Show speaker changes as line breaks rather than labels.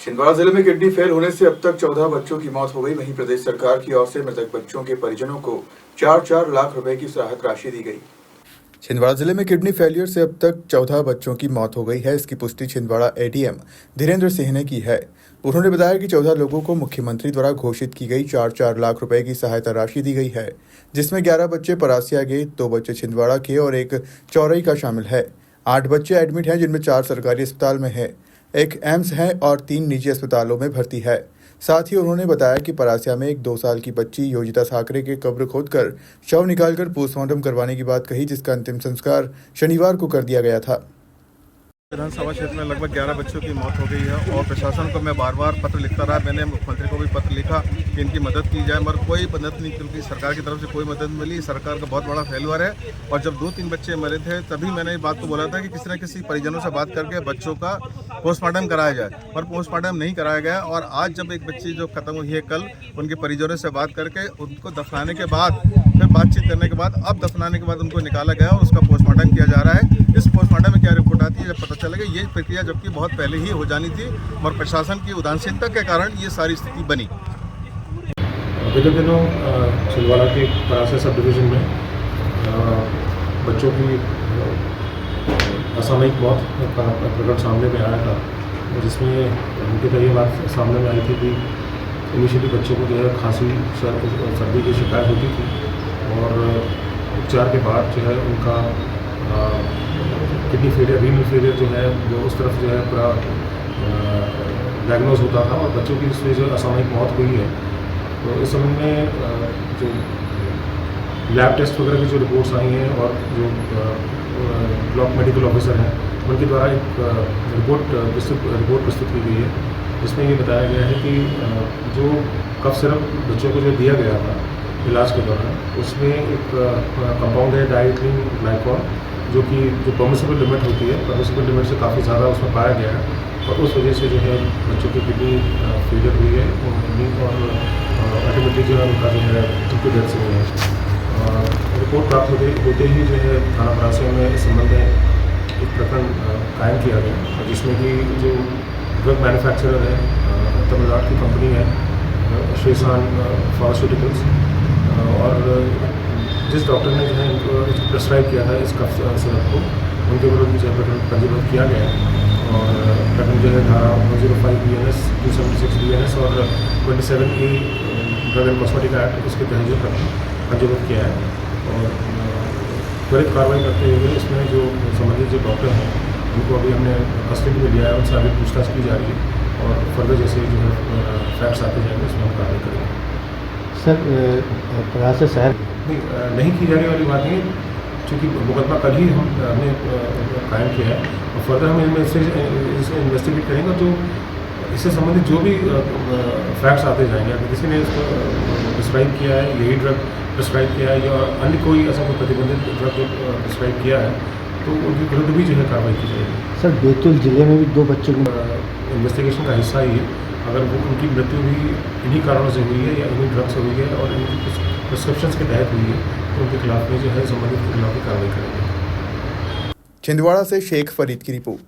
छिंदवाड़ा जिले में kidney fail होने से अब तक 14 बच्चों की मौत हो गई। वहीं प्रदेश सरकार की ओर से मृतक बच्चों के परिजनों को 4-4 लाख रुपए की राहत राशि दी गई। छिंदवाड़ा जिले में किडनी फेलियर से अब तक 14 बच्चों की मौत हो गई है। इसकी पुष्टि छिंदवाड़ा एडीएम धीरेन्द्र सिंह ने की है। उन्होंने बताया कि 14 लोगों को मुख्यमंत्री द्वारा घोषित की गई 4-4 लाख रुपए की सहायता राशि दी गई है, जिसमें 11 बच्चे परासिया के, 2 बच्चे छिंदवाड़ा के और 1 चौरई का शामिल है। 8 बच्चे एडमिट हैं, जिनमें 4 सरकारी अस्पताल में है, 1 एम्स है और 3 निजी अस्पतालों में भर्ती है। साथ ही उन्होंने बताया कि परासिया में एक 2 साल की बच्ची योजिता साकरे के कब्र खोदकर शव निकालकर पोस्टमार्टम करवाने की बात कही, जिसका अंतिम संस्कार शनिवार को कर दिया गया था।
विधानसभा क्षेत्र में लगभग 11 बच्चों की मौत हो गई है और प्रशासन को मैं बार बार पत्र लिखता रहा। मैंने मुख्यमंत्री को भी पत्र लिखा कि इनकी मदद की जाए, मगर कोई मदद नहीं मिली। सरकार की तरफ से कोई मदद मिली। सरकार का बहुत बड़ा फेल्यूर है। और जब 2-3 बच्चे मरे थे तभी मैंने इस बात को बोला था कि किसी न किसी परिजनों से बात करके बच्चों का पोस्टमार्टम कराया जाए, पर पोस्टमार्टम नहीं कराया गया। और आज जब एक बच्ची जो खत्म हुई है कल, उनके परिजनों से बात करके उनको दफनाने के बाद, फिर बातचीत करने के बाद, अब दफनाने के बाद उनको निकाला गया और उसका पोस्टमार्टम किया जा रहा है। इस पोस्टमार्टम में क्या रिपोर्ट आती है जब पता चलेगा। ये प्रक्रिया जबकि बहुत पहले ही हो जानी थी और प्रशासन की उदासीनता के कारण ये सारी स्थिति बनी।
विगत दिनों छिंदवाड़ा के परासिया सब डिवीज़न में बच्चों की असामयिक मौत का प्रकरण सामने में आया था, जिसमें उनके तो ये बात सामने में आई थी कि इनिशियली बच्चों को जो है खांसी सर्दी की शिकायत होती थी और उपचार के बाद जो है उनका किडनी फेलियर, रीनल फेलियर जो है वो उस तरफ जो है पूरा डायग्नोज होता था और बच्चों की इसमें जो असामयिक मौत हुई है। तो इस संबंध में जो लैब टेस्ट वगैरह की जो रिपोर्ट्स आई हैं और जो ब्लॉक मेडिकल ऑफिसर हैं उनके द्वारा एक रिपोर्ट प्रस्तुत की गई है, जिसमें ये बताया गया है कि जो कफ सिरप बच्चों को जो दिया गया था इलाज के दौरान, उसमें एक कंपाउंड है डाइएथिलीन ग्लाइकॉल, जो परमिसिबल लिमिट होती है, परमिसिबल लिमिट से काफ़ी ज़्यादा उसमें पाया गया है और उस वजह से जो है बच्चों की किडनी फेलियर हुई है और अल्टीमेटली जो है उनका जो है मृत्यु डेथ से हुई है। रिपोर्ट प्राप्त होते ही जो है थाना परासिया में इस संबंध में एक प्रकरण कायम किया गया, जिसमें कि जो ड्रग मैन्युफैक्चरर है, तमिलनाडु की कंपनी है श्रीसान फार्मास्यूटिकल्स, और जिस डॉक्टर ने जो है इनको प्रेस्क्राइब किया था इस कफ सिरप को, उनके विरुद्ध जो है प्रकरण पंजीबद्ध किया गया है और प्रकरण जो है धारा 105 BNS 276 BNS और 27A drug and cosmetic act उसके तहत जो प्रकरण पंजीबद्ध किया है और त्वरित कार्रवाई करते हुए इसमें जो संबंधित जो डॉक्टर हैं उनको अभी हमने कस्टडी में लिया है, उनसे आगे पूछताछ की जा रही है और फर्दर जैसे जो है फैक्ट्स आते जाएंगे उसमें हम कार्रवाई करेंगे।
सर, परासिया शहर
नहीं की जाने वाली बात नहीं, चूँकि मुकदमा कल ही हमने कायम किया है और फर्दर हम इसे इन्वेस्टिगेट करेंगे। तो इससे संबंधित जो भी फैक्ट्स आते जाएंगे, अगर किसी ने इसको प्रिस्क्राइब किया है, यही ड्रग प्रिस्क्राइब किया है या अन्य कोई ऐसा कोई प्रतिबंधित ड्रग जो प्रिस्क्राइब किया है, तो उनके विरुद्ध भी जो है कार्रवाई की जाएगी।
सर, बैतूल जिले में भी 2 बच्चों की
इन्वेस्टिगेशन का हिस्सा ही है। अगर वो उनकी मृत्यु भी इन्हीं कारणों से हुई है या इन्हीं ड्रग से हुई है और इनकी कुछ प्रिस्क्रिप्शंस के तहत हुई है, तो उनके खिलाफ में जो है संबंधित के खिलाफ कार्रवाई करेंगे।
छिंदवाड़ा से शेख फरीद की रिपोर्ट।